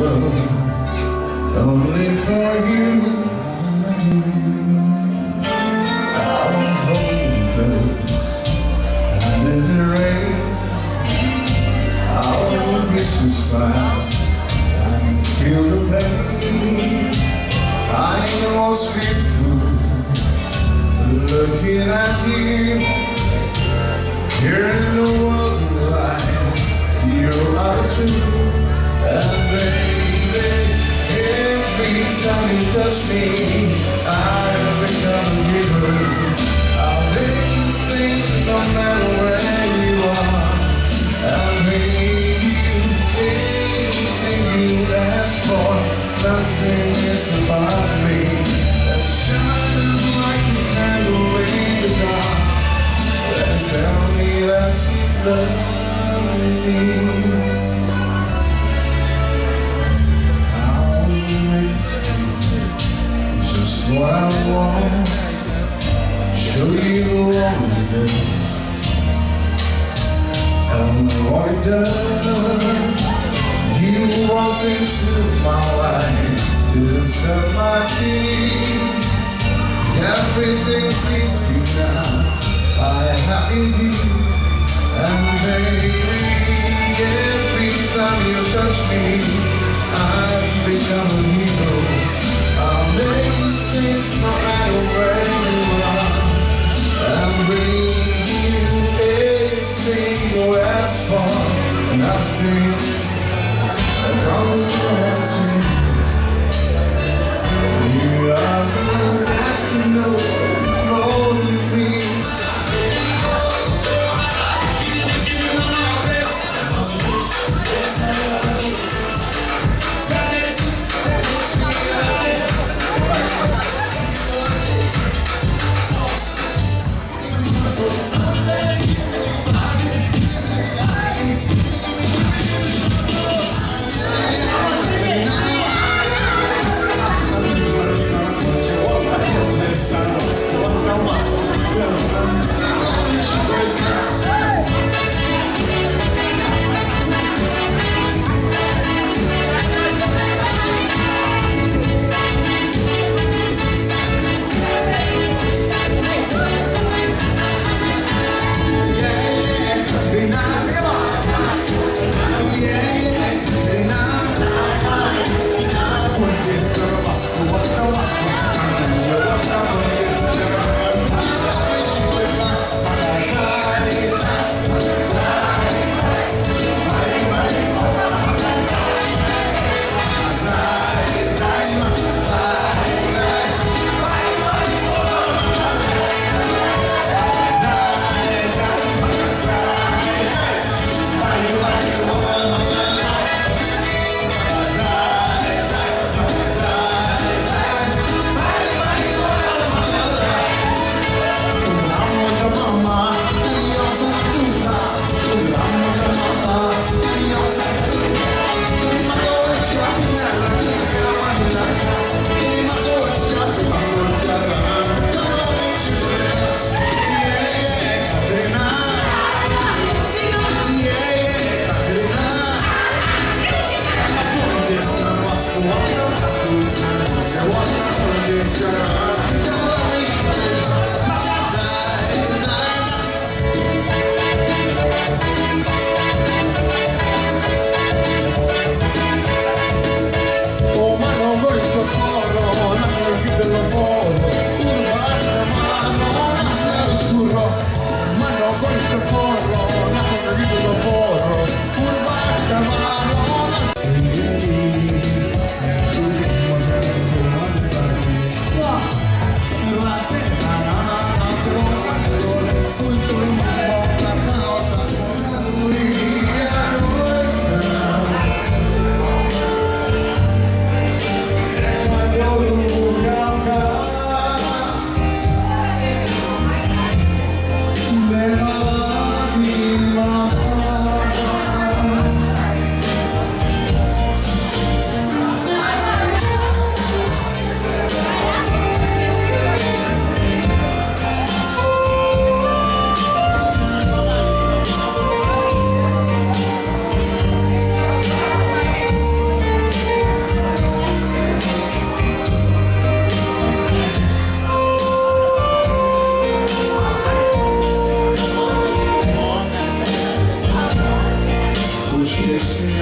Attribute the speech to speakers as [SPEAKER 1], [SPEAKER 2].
[SPEAKER 1] love only for you. I'll hold close under the rain. I'll kiss you smile and feel the pain. I was faithful looking at you. Here in the world light, you are true. And baby, every time you touch me, I become a hero. I'll make you sing no matter where you are. I'll make you anything you ask for. Nothing is about me. That shining like a candle in the dark. And tell me that you love me. What I want, show you the wonder and what it does. You walked into my life to disturb my dreams. Everything's easy now, I have you. And baby, every time you touch me, I become a hero. I'll make you sing no matter where you are. I'll bring you anything you ask for. Nothing, I promise you that you are good at to know all you please. Noci,